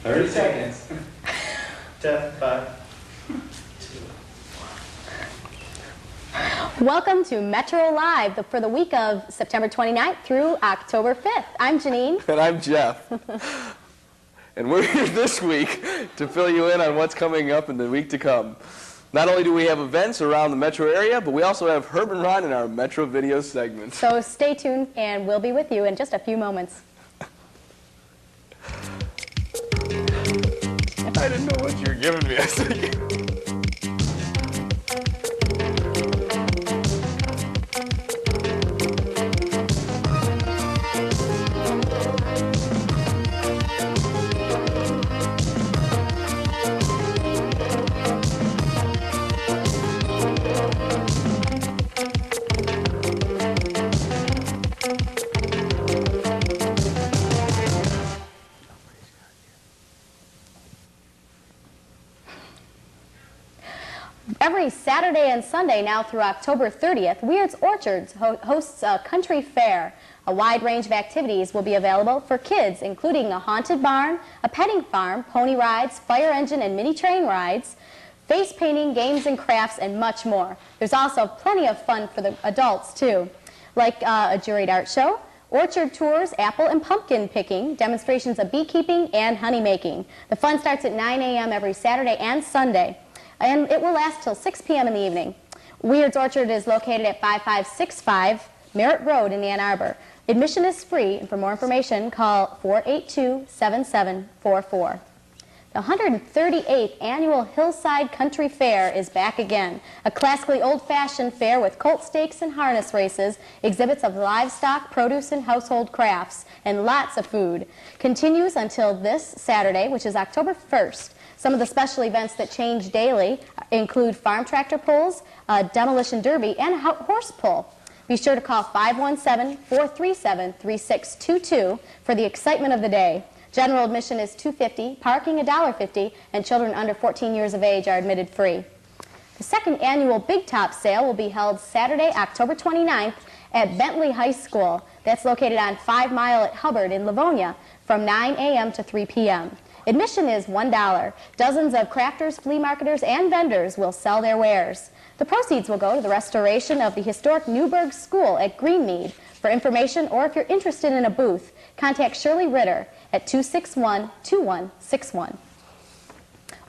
30 seconds. Jeff, 5. Welcome to MetroAlive for the week of September 29th through October 5th. I'm Jeanine. And I'm Jeff. And we're here this week to fill you in on what's coming up in the week to come. Not only do we have events around the metro area, but we also have Herb and Ron in our Metro Video segment. So stay tuned, and we'll be with you in just a few moments. I didn't know what you were giving me. I was like, Every Saturday and Sunday now through October 30th, Weird's Orchards hosts a country fair. A wide range of activities will be available for kids, including a haunted barn, a petting farm, pony rides, fire engine and mini train rides, face painting, games and crafts, and much more. There's also plenty of fun for the adults, too, like a juried art show, orchard tours, apple and pumpkin picking, demonstrations of beekeeping and honey making. The fun starts at 9 a.m. every Saturday and Sunday, and it will last till 6 p.m. in the evening. Weird's Orchard is located at 5565 Merritt Road in Ann Arbor. Admission is free, and for more information, call 482-7744. The 138th Annual Hillside Country Fair is back again. A classically old-fashioned fair with colt stakes and harness races, exhibits of livestock, produce, and household crafts, and lots of food. Continues until this Saturday, which is October 1st. Some of the special events that change daily include farm tractor pulls, a demolition derby, and a horse pull. Be sure to call 517-437-3622 for the excitement of the day. General admission is $2.50, parking $1.50, and children under 14 years of age are admitted free. The second annual Big Top sale will be held Saturday, October 29th at Bentley High School. That's located on 5 Mile at Hubbard in Livonia from 9 a.m. to 3 p.m. Admission is $1. Dozens of crafters, flea marketers, and vendors will sell their wares. The proceeds will go to the restoration of the historic Newburgh School at Greenmead. For information, or if you're interested in a booth, contact Shirley Ritter at 261-2161.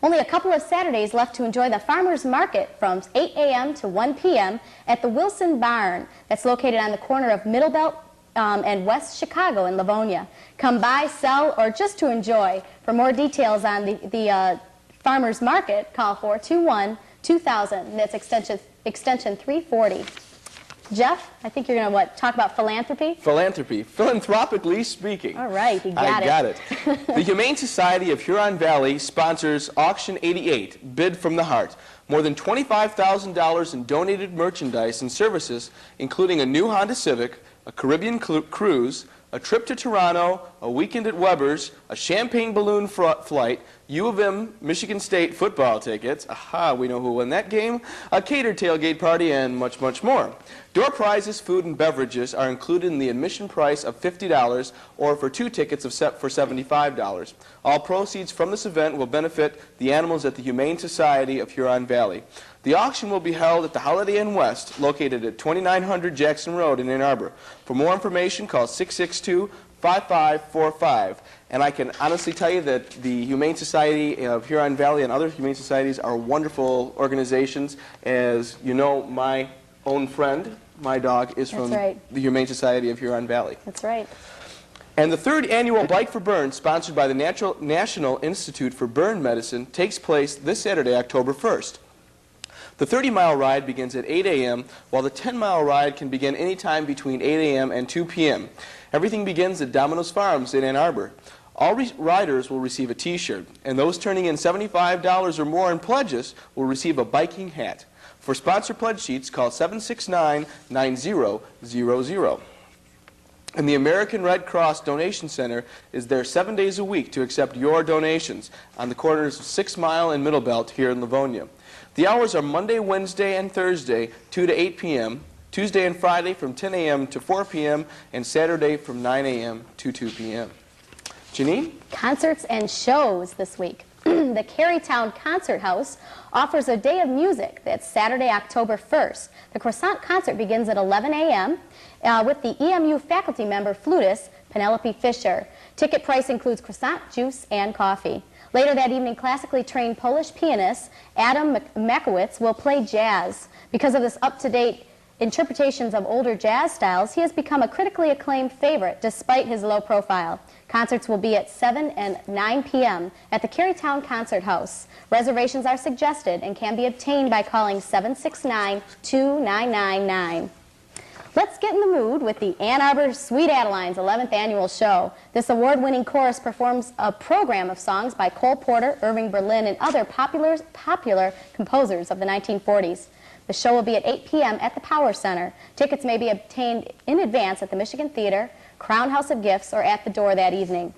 Only a couple of Saturdays left to enjoy the farmers market from 8 a.m. to 1 p.m. at the Wilson Barn. That's located on the corner of Middle Belt and West Chicago in Livonia. Come by, sell, or just to enjoy. For more details on the farmers market, call 421-2000. That's extension 340. Jeff, I think you're going to, talk about philanthropy? philanthropy, philanthropically speaking. All right, you got it. I got it. The Humane Society of Huron Valley sponsors Auction 88, Bid from the Heart. More than $25,000 in donated merchandise and services, including a new Honda Civic, a Caribbean cruise, a trip to Toronto, a weekend at Weber's, a champagne balloon flight, U of M Michigan State football tickets, aha, we know who won that game, a catered tailgate party, and much, much more. Door prizes, food, and beverages are included in the admission price of $50 or for 2 tickets for $75. All proceeds from this event will benefit the animals at the Humane Society of Huron Valley. The auction will be held at the Holiday Inn West, located at 2900 Jackson Road in Ann Arbor. For more information, call 662-5545. And I can honestly tell you that the Humane Society of Huron Valley and other humane societies are wonderful organizations. As you know, my own friend, my dog, is from the Humane Society of Huron Valley. That's right. And the third annual Bike for Burn, sponsored by the National Institute for Burn Medicine, takes place this Saturday, October 1st. The 30-mile ride begins at 8 a.m., while the 10-mile ride can begin any time between 8 a.m. and 2 p.m. Everything begins at Domino's Farms in Ann Arbor. All riders will receive a T-shirt, and those turning in $75 or more in pledges will receive a biking hat. For sponsor pledge sheets, call 769-9000. And the American Red Cross Donation Center is there 7 days a week to accept your donations on the corners of 6 Mile and Middle Belt here in Livonia. The hours are Monday, Wednesday, and Thursday, 2 to 8 p.m., Tuesday and Friday from 10 a.m. to 4 p.m., and Saturday from 9 a.m. to 2 p.m. Jeanine? Concerts and shows this week. The Carytown Concert House offers a day of music that's Saturday, October 1st. The Croissant concert begins at 11 a.m. With the EMU faculty member flutist Penelope Fisher. Ticket price includes croissant, juice, and coffee. Later that evening, classically trained Polish pianist Adam Makowicz will play jazz. Because of this up-to-date interpretations of older jazz styles, he has become a critically acclaimed favorite despite his low profile. Concerts will be at 7 and 9 p.m. at the Carytown Concert House. Reservations are suggested and can be obtained by calling 769-2999. Let's get in the mood with the Ann Arbor Sweet Adelines 11th Annual Show. This award-winning chorus performs a program of songs by Cole Porter, Irving Berlin, and other popular composers of the 1940s. The show will be at 8 p.m. at the Power Center. Tickets may be obtained in advance at the Michigan Theater, Crown House of Gifts, or at the door that evening.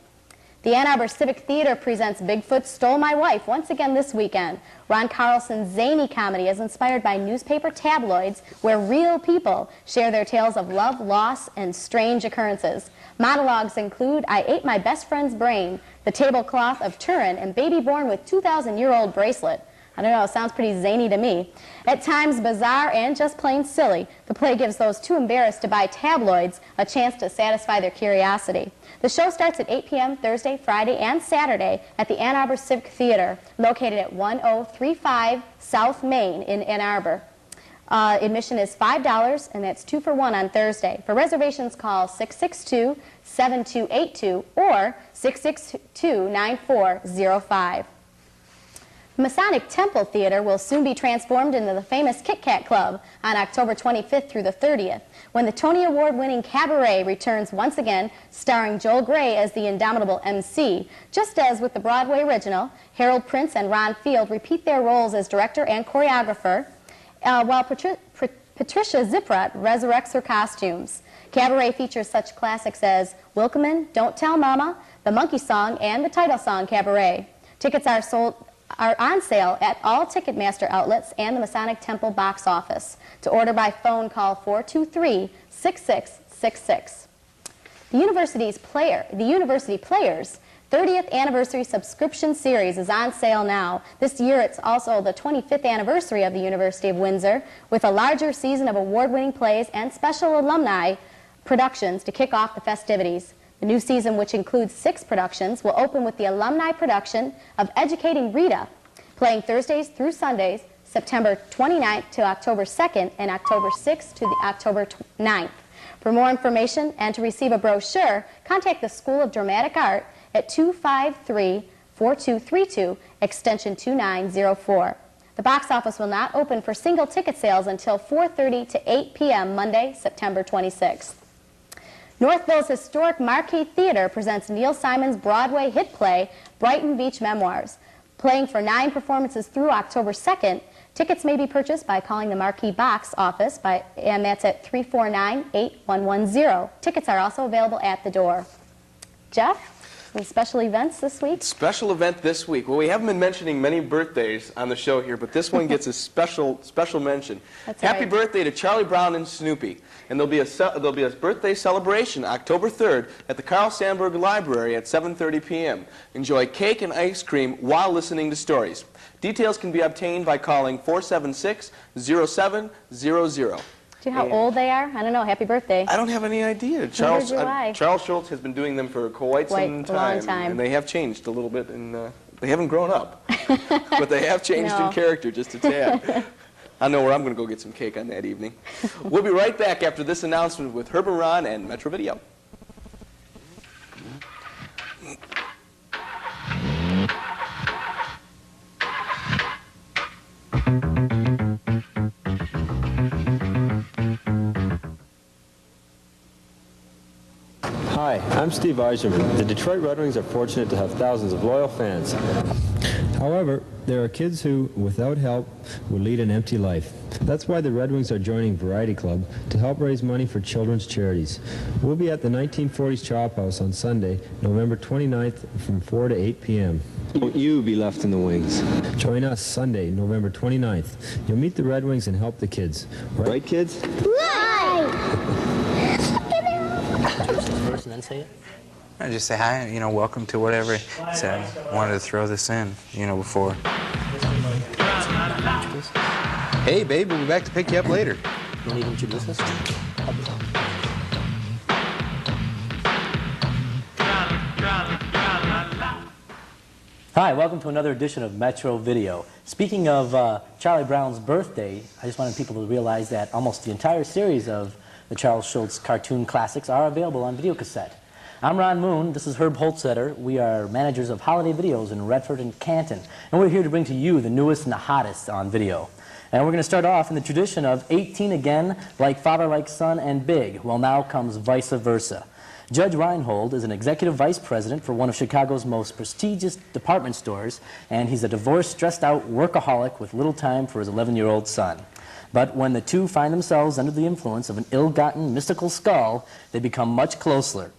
The Ann Arbor Civic Theater presents Bigfoot Stole My Wife once again this weekend. Ron Carlson's zany comedy is inspired by newspaper tabloids where real people share their tales of love, loss, and strange occurrences. Monologues include I Ate My Best Friend's Brain, The Tablecloth of Turin, and Baby Born with 2,000-Year-Old Bracelet. I don't know, it sounds pretty zany to me. At times bizarre and just plain silly, the play gives those too embarrassed to buy tabloids a chance to satisfy their curiosity. The show starts at 8 p.m. Thursday, Friday, and Saturday at the Ann Arbor Civic Theater, located at 1035 South Main in Ann Arbor. Admission is $5, and that's 2 for 1 on Thursday. For reservations, call 662-7282 or 662-9405. Masonic Temple Theater will soon be transformed into the famous Kit Kat Club on October 25th through the 30th, when the Tony Award-winning Cabaret returns once again, starring Joel Grey as the indomitable MC. Just as with the Broadway original, Harold Prince and Ron Field repeat their roles as director and choreographer, while Patricia Ziprot resurrects her costumes. Cabaret features such classics as Wilkeman, Don't Tell Mama, The Monkey Song, and the title song Cabaret. Tickets are on sale at all Ticketmaster outlets and the Masonic Temple box office. To order by phone, call 423-6666. The University Players 30th Anniversary Subscription Series is on sale now. This year it's also the 25th anniversary of the University of Windsor, with a larger season of award-winning plays and special alumni productions to kick off the festivities. The new season, which includes 6 productions, will open with the alumni production of Educating Rita, playing Thursdays through Sundays, September 29th to October 2nd and October 6th to the October 9th. For more information and to receive a brochure, contact the School of Dramatic Art at 253-4232, extension 2904. The box office will not open for single ticket sales until 4:30 to 8 p.m. Monday, September 26th. Northville's historic Marquee Theater presents Neil Simon's Broadway hit play, Brighton Beach Memoirs. Playing for 9 performances through October 2nd, tickets may be purchased by calling the Marquee box office, and that's at 349-8110. Tickets are also available at the door. Jeff, any special events this week? Special event this week. Well, we haven't been mentioning many birthdays on the show here, but this one gets a special mention. That's Happy right. birthday to Charlie Brown and Snoopy. And there'll be a birthday celebration October 3rd at the Carl Sandburg Library at 7:30 p.m. Enjoy cake and ice cream while listening to stories. Details can be obtained by calling 476-0700. Do you know how old they are? I don't know. Happy birthday. I don't have any idea. Charles Schultz has been doing them for quite some time. A long time. And they have changed a little bit, and they haven't grown up. But they have changed in character just a tad. I know where I'm going to go get some cake on that evening. We'll be right back after this announcement with Herb and Ron and Metro Video. Hi, I'm Steve Eiserman. The Detroit Red Wings are fortunate to have thousands of loyal fans. However, there are kids who, without help, would lead an empty life. That's why the Red Wings are joining Variety Club to help raise money for children's charities. We'll be at the 1940s Chop House on Sunday, November 29th from 4 to 8 p.m. Won't you be left in the wings? Join us Sunday, November 29th. You'll meet the Red Wings and help the kids. Right, kids? Right! First and then say it. I just say hi, you know, welcome to whatever. So I wanted to throw this in, you know, before. Hey, babe, we'll be back to pick you up later. You want to introduce us? Hi, welcome to another edition of Metro Video. Speaking of Charlie Brown's birthday, I just wanted people to realize that almost the entire series of the Charles Schulz cartoon classics are available on videocassette. I'm Ron Moon, this is Herb Holzheter. We are managers of holiday videos in Redford and Canton, and we're here to bring to you the newest and the hottest on video. And we're going to start off in the tradition of 18 again, like father, like son, and big. Well, now comes vice versa. Judge Reinhold is an executive vice president for one of Chicago's most prestigious department stores, and he's a divorced, stressed-out workaholic with little time for his 11-year-old son. But when the two find themselves under the influence of an ill-gotten mystical skull, they become much closer,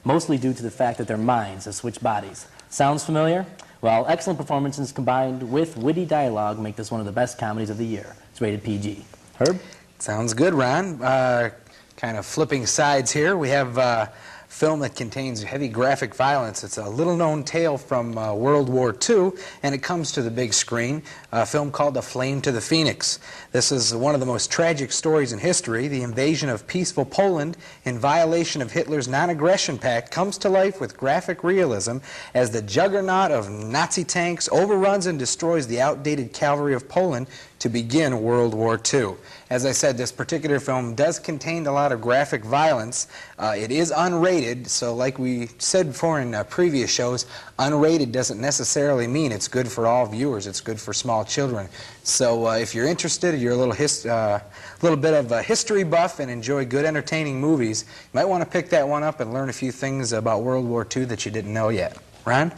mostly due to the fact that their minds have switched bodies. Sounds familiar? Well, excellent performances combined with witty dialogue make this one of the best comedies of the year. It's rated PG. Herb? Sounds good, Ron. Kind of flipping sides here. We have a film that contains heavy graphic violence. It's a little-known tale from World War II, and it comes to the big screen, a film called The Flame to the Phoenix. This is one of the most tragic stories in history. The invasion of peaceful Poland in violation of Hitler's non-aggression pact comes to life with graphic realism as the juggernaut of Nazi tanks overruns and destroys the outdated cavalry of Poland to begin World War II. As I said, this particular film does contain a lot of graphic violence. It is unrated, so like we said before in previous shows, unrated doesn't necessarily mean it's good for all viewers. It's good for small children. So if you're interested, you're a little bit of a history buff and enjoy good entertaining movies, you might want to pick that one up and learn a few things about World War II that you didn't know yet. Ron?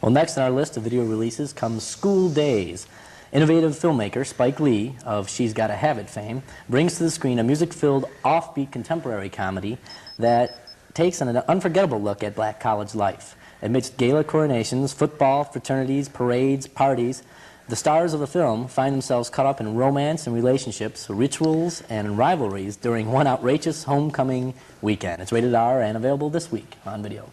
Well, next on our list of video releases comes School Days. Innovative filmmaker Spike Lee, of She's Gotta Have It fame, brings to the screen a music-filled, offbeat contemporary comedy that takes an unforgettable look at black college life. Amidst gala coronations, football, fraternities, parades, parties, the stars of the film find themselves caught up in romance and relationships, rituals, and rivalries during one outrageous homecoming weekend. It's rated R and available this week on video.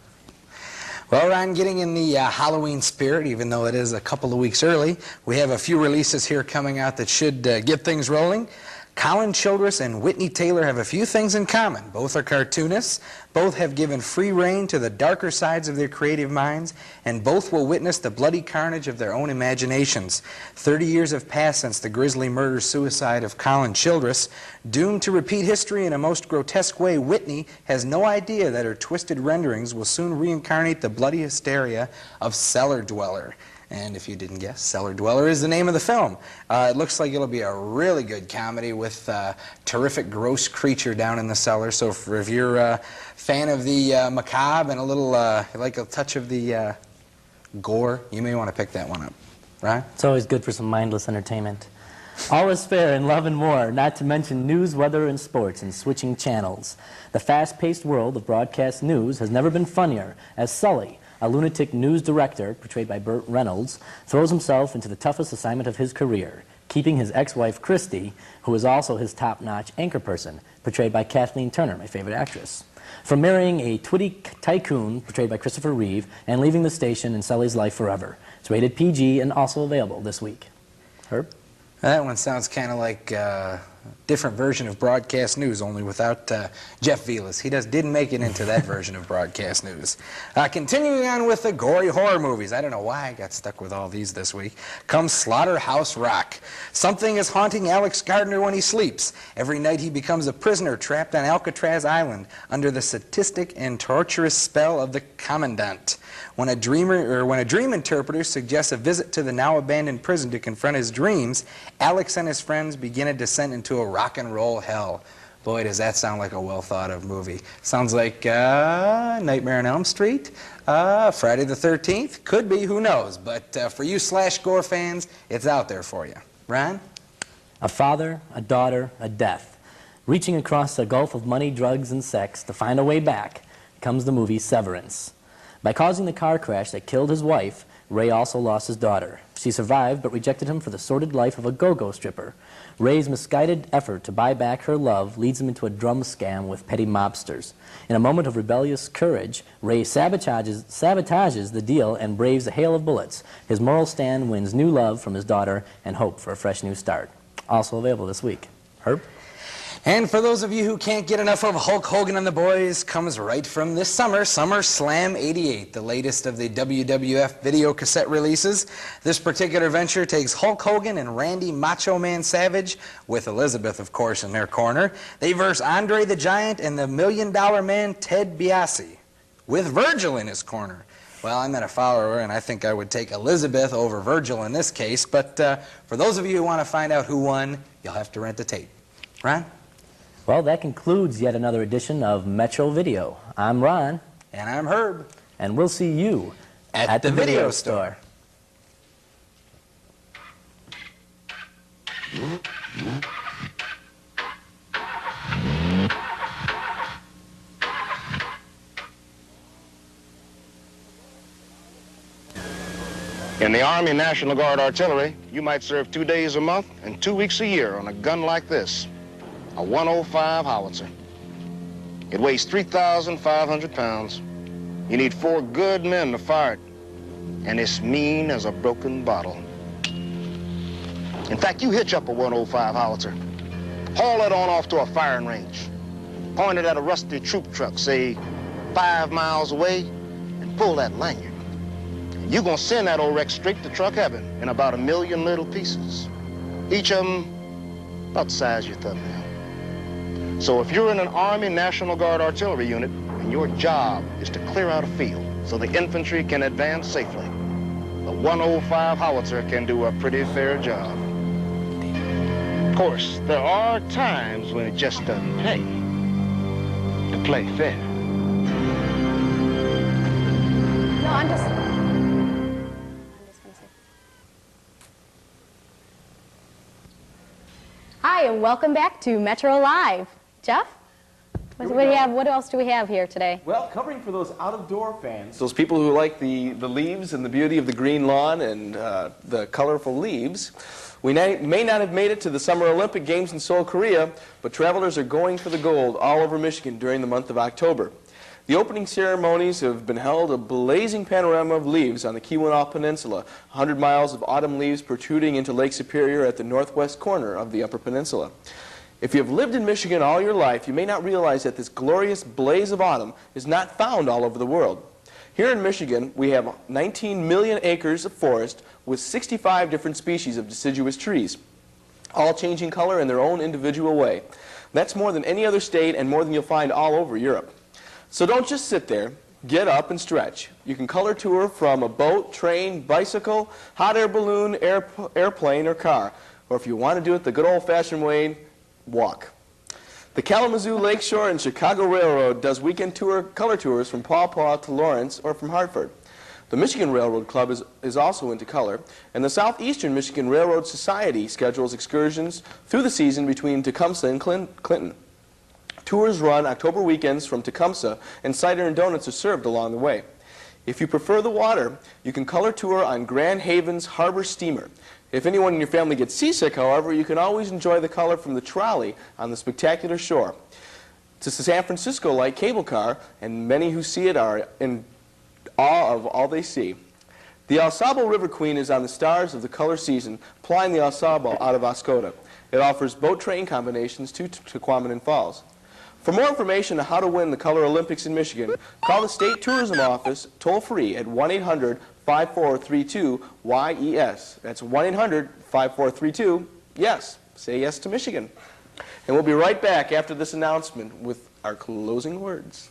Well, Ron, getting in the Halloween spirit, even though it is a couple of weeks early, we have a few releases here coming out that should get things rolling. Colin Childress and Whitney Taylor have a few things in common. Both are cartoonists, both have given free rein to the darker sides of their creative minds, and both will witness the bloody carnage of their own imaginations. 30 years have passed since the grisly murder-suicide of Colin Childress. Doomed to repeat history in a most grotesque way, Whitney has no idea that her twisted renderings will soon reincarnate the bloody hysteria of Cellar Dweller. And if you didn't guess, Cellar Dweller is the name of the film. It looks like it'll be a really good comedy with a terrific gross creature down in the cellar. So if you're a fan of the macabre and a little, like a touch of the gore, you may want to pick that one up. Right? It's always good for some mindless entertainment. All is fair in love and more, not to mention news, weather, and sports and switching channels. The fast-paced world of broadcast news has never been funnier as Sully, a lunatic news director, portrayed by Burt Reynolds, throws himself into the toughest assignment of his career, keeping his ex-wife Christy, who is also his top-notch anchor person, portrayed by Kathleen Turner, my favorite actress, from marrying a twitty tycoon, portrayed by Christopher Reeve, and leaving the station and Sully's life forever. It's rated PG and also available this week. Herb? That one sounds kind of like a different version of broadcast news, only without Jeff Velis. He didn't make it into that version of broadcast news. Continuing on with the gory horror movies. I don't know why I got stuck with all these this week. Comes Slaughterhouse Rock. Something is haunting Alex Gardner when he sleeps. Every night he becomes a prisoner trapped on Alcatraz Island under the sadistic and torturous spell of the Commandant. When a dream interpreter suggests a visit to the now abandoned prison to confront his dreams, Alex and his friends begin a descent into a rock and roll hell. Boy, does that sound like a well thought of movie. Sounds like Nightmare on Elm Street, Friday the 13th, could be, who knows. But for you slash gore fans, it's out there for you. Ron? A father, a daughter, a death. Reaching across a gulf of money, drugs, and sex to find a way back comes the movie Severance. By causing the car crash that killed his wife, Ray also lost his daughter. She survived but rejected him for the sordid life of a go-go stripper. Ray's misguided effort to buy back her love leads him into a drum scam with petty mobsters. In a moment of rebellious courage, Ray sabotages the deal and braves a hail of bullets. His moral stand wins new love from his daughter and hope for a fresh new start. Also available this week. Herb? And for those of you who can't get enough of Hulk Hogan and the Boys, comes right from this summer, SummerSlam '88, the latest of the WWF video cassette releases. This particular venture takes Hulk Hogan and Randy Macho Man Savage, with Elizabeth, of course, in their corner. They verse Andre the Giant and the $1 Million Man Ted DiBiase, with Virgil in his corner. Well, I'm not a follower, and I think I would take Elizabeth over Virgil in this case, but for those of you who want to find out who won, you'll have to rent the tape. Ron? Well, that concludes yet another edition of Metro Video. I'm Ron. And I'm Herb. And we'll see you at the video store. In the Army National Guard Artillery, you might serve 2 days a month and 2 weeks a year on a gun like this, a 105 howitzer. It weighs 3,500 pounds. You need 4 good men to fire it, and it's mean as a broken bottle. In fact, you hitch up a 105 howitzer, haul it on off to a firing range, point it at a rusty troop truck, say 5 miles away, and pull that lanyard. You're gonna send that old wreck straight to truck heaven in about 1 million little pieces. Each of them about the size of your thumbnail. So if you're in an Army National Guard artillery unit and your job is to clear out a field so the infantry can advance safely, the 105 howitzer can do a pretty fair job. Of course, there are times when it just doesn't pay to play fair. No, I'm just gonna say. Hi, and welcome back to MetroAlive. Jeff? What else do we have here today? Well, covering for those out-of-door fans, those people who like the leaves and the beauty of the green lawn and the colorful leaves, we may not have made it to the Summer Olympic Games in Seoul, Korea, but travelers are going for the gold all over Michigan during the month of October. The opening ceremonies have been held a blazing panorama of leaves on the Keweenaw Peninsula, 100 miles of autumn leaves protruding into Lake Superior at the northwest corner of the Upper Peninsula. If you have lived in Michigan all your life, you may not realize that this glorious blaze of autumn is not found all over the world. Here in Michigan, we have 19 million acres of forest with 65 different species of deciduous trees, all changing color in their own individual way. That's more than any other state and more than you'll find all over Europe. So don't just sit there. Get up and stretch. You can color tour from a boat, train, bicycle, hot air balloon, airplane, or car. Or if you want to do it the good old-fashioned way, walk. The Kalamazoo Lakeshore and Chicago Railroad does weekend color tours from Paw Paw to Lawrence or from Hartford. The Michigan Railroad Club is also into color, and the Southeastern Michigan Railroad Society schedules excursions through the season between Tecumseh and Clinton. Tours run October weekends from Tecumseh, and cider and donuts are served along the way. If you prefer the water, you can color tour on Grand Haven's Harbor Steamer. If anyone in your family gets seasick, however, you can always enjoy the color from the trolley on the spectacular shore. It's a San Francisco-like cable car, and many who see it are in awe of all they see. The Au Sable River Queen is on the stars of the color season, plying the Au Sable out of Oscoda. It offers boat train combinations to Tequamanen Falls. For more information on how to win the Color Olympics in Michigan, call the State Tourism Office toll-free at 1-800-5432-YES. That's 1-800-5432-YES. Say yes to Michigan. And we'll be right back after this announcement with our closing words.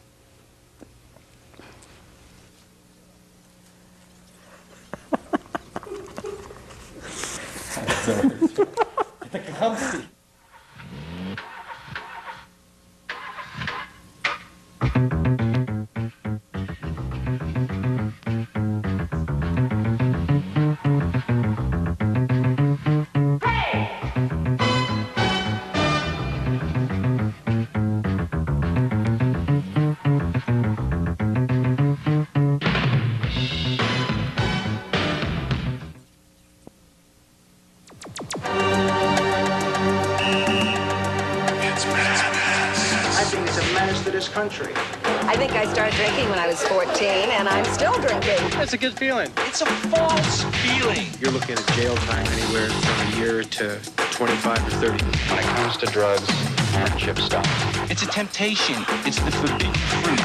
started drinking when I was 14, and I'm still drinking. That's a good feeling. It's a false feeling. You're looking at jail time anywhere from a year to 25 or 30. When it comes to drugs, friendship stops. It's a temptation. It's the forbidden fruit.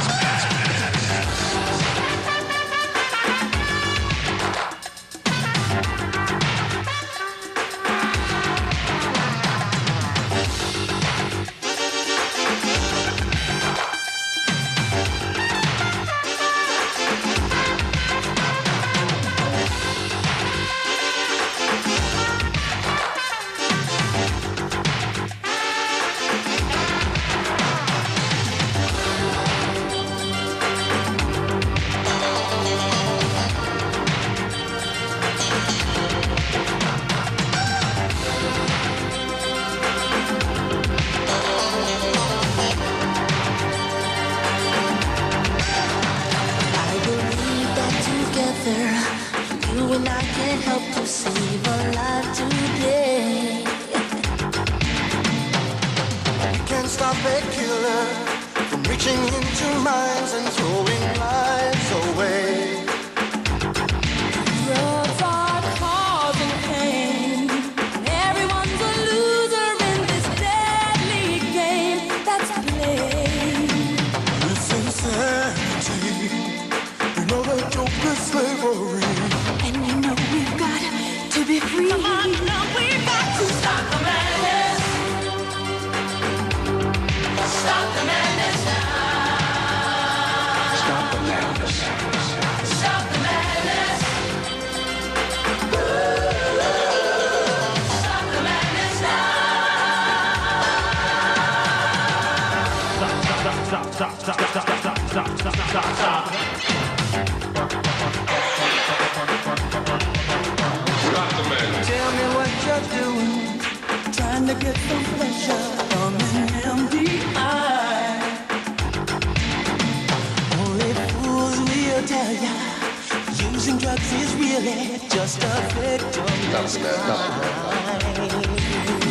You and I can help to save a life today. You can't stop a killer from reaching into minds and throwing lives away. Drugs are causing pain. Everyone's a loser in this deadly game that's played. This insanity, you know that joke is slavery. And you know we've got to be free. Come on, now we've got to stop the madness. Stop the madness now. Stop the madness. Stop the madness. Stop the madness now. Stop. Tell me what you're doing, trying to get some pleasure from an empty eye. Only fools will tell ya, using drugs is really just a victim.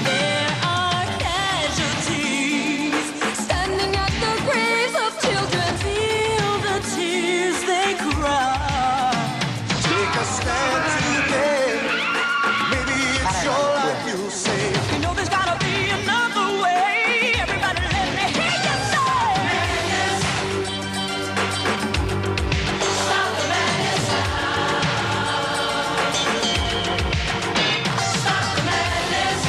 There are casualties standing at the graves of children. Feel the tears they cry. Take a stand today. It's your life you save. You know there's gotta be another way. Everybody let me hear you say. Madness. Stop the madness now. Stop the madness. Stop the madness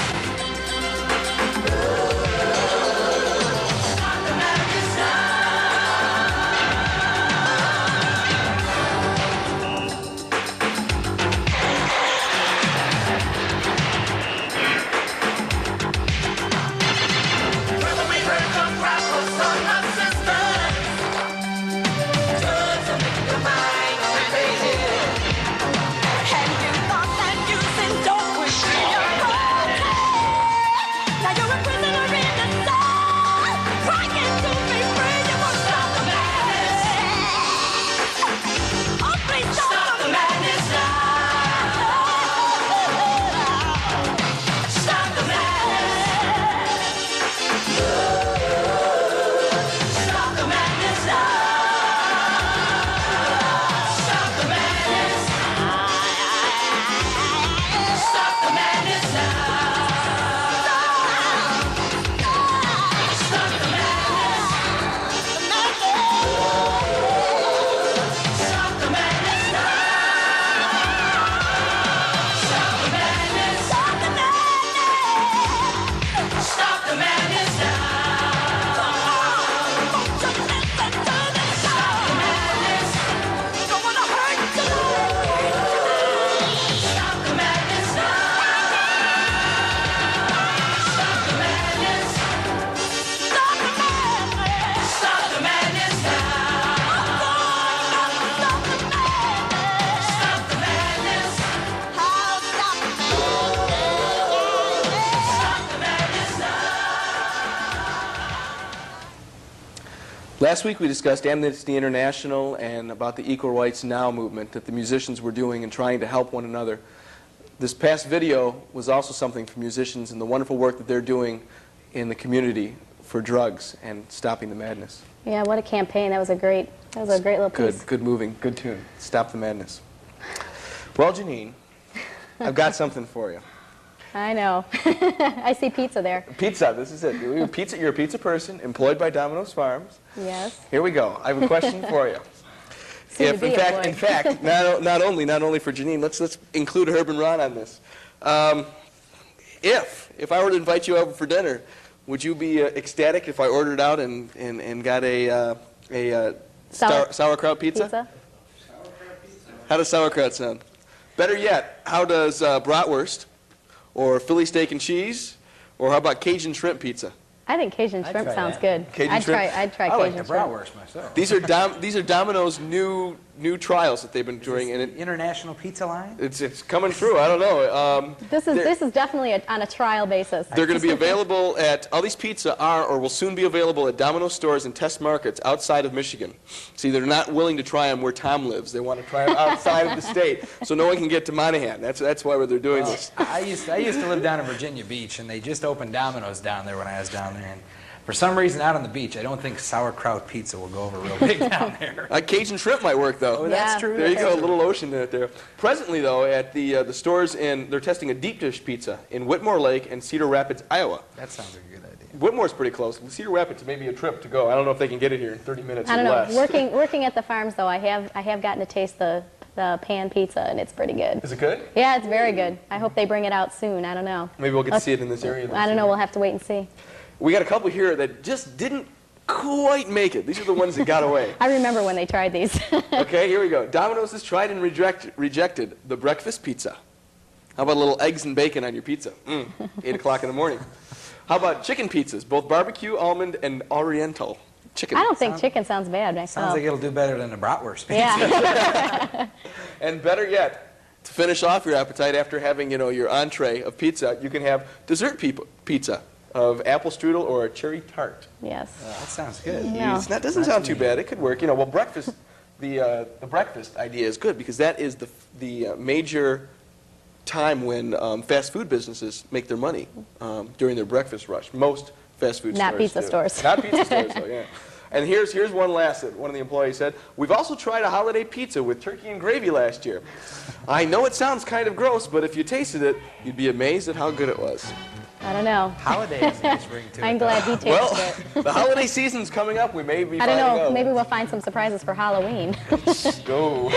Last week we discussed Amnesty International and about the Equal Rights Now movement that the musicians were doing and trying to help one another. This past video was also something for musicians and the wonderful work that they're doing in the community for drugs and stopping the madness. Yeah, what a campaign. That was a great little piece. Good moving, good tune. Stop the madness. Well, Jeanine, I've got something for you. I know. I see pizza there. Pizza, this is it. You're a pizza person employed by Domino's Farms. Yes. Here we go. I have a question for you. In fact, not only for Jeanine, let's include Herb and Ron on this. If I were to invite you over for dinner, would you be ecstatic if I ordered out and got a sauerkraut pizza? How does sauerkraut sound? Better yet, how does bratwurst, or Philly steak and cheese, or how about Cajun shrimp pizza? I think Cajun shrimp sounds good. Cajun shrimp? I'd try I Cajun like the shrimp. bratwurst myself. These are Domino's new trials that they've been doing, and International Pizza Line. it's coming through. I don't know. This is definitely on a trial basis. They're going to be available at all these pizza are or will soon be available at Domino's stores and test markets outside of Michigan. See, they're not willing to try them where Tom lives. They want to try them outside of the state, so no one can get to Monahan. That's why they're doing this. I used to live down in Virginia Beach, and they just opened Domino's down there when I was down there. And for some reason, out on the beach, I don't think sauerkraut pizza will go over real big down there. Cajun shrimp might work, though. Oh, that's true. There you go, a little ocean there. Presently, though, at the stores they're testing a deep dish pizza in Whitmore Lake and Cedar Rapids, Iowa. That sounds like a good idea. Whitmore's pretty close. Cedar Rapids may be a trip to go. I don't know if they can get it here in 30 minutes I don't or know. less. Working at the farms, though, I have gotten to taste the pan pizza, and it's pretty good. Is it good? Yeah, it's very good. I hope they bring it out soon. I don't know. Maybe we'll get to see it in this area. I don't know. We'll have to wait and see. We got a couple here that just didn't quite make it. These are the ones that got away. I remember when they tried these. Okay, here we go. Domino's has tried and rejected the breakfast pizza. How about a little eggs and bacon on your pizza? 8 o'clock in the morning. How about chicken pizzas, both barbecue, almond, and oriental? Chicken. I don't think chicken sounds bad myself. Sounds like it'll do better than a bratwurst pizza. Yeah. And better yet, to finish off your appetite after having your entree of pizza, you can have dessert pizza of apple strudel or a cherry tart. Yes. That sounds good. No. That doesn't sound too bad. It could work. Well, breakfast. The breakfast idea is good because that is the major time when fast food businesses make their money during their breakfast rush. Most fast food stores. Not pizza stores. Not pizza stores, though. Yeah. And here's one last that one of the employees said. We've also tried a holiday pizza with turkey and gravy last year. I know it sounds kind of gross, but if you tasted it, you'd be amazed at how good it was. I don't know. Holiday has a nice ring to it. I'm glad he tasted it. The holiday season's coming up. We may be I don't finding know. out. Maybe we'll find some surprises for Halloween. Go.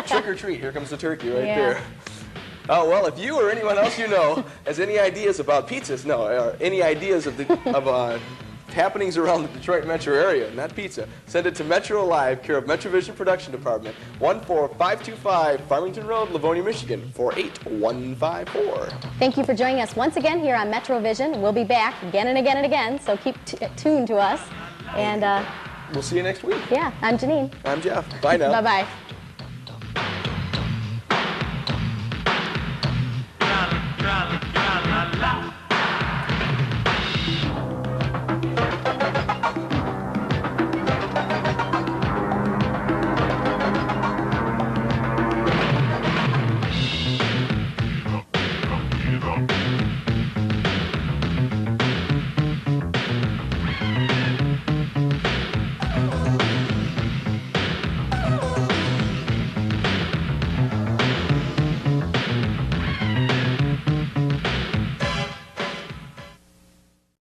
Trick or treat. Here comes the turkey right Yeah. there. Oh, well, if you or anyone else you know has any ideas about pizzas, any ideas of happenings around the Detroit metro area, not pizza, send it to MetroAlive, care of Metrovision Production Department, 14525 Farmington Road, Livonia, Michigan, 48154. Thank you for joining us once again here on MetroVision. We'll be back again and again and again, so keep tuned to us. And we'll see you next week. Yeah, I'm Jeanine. I'm Jeff. Bye now. Bye-bye.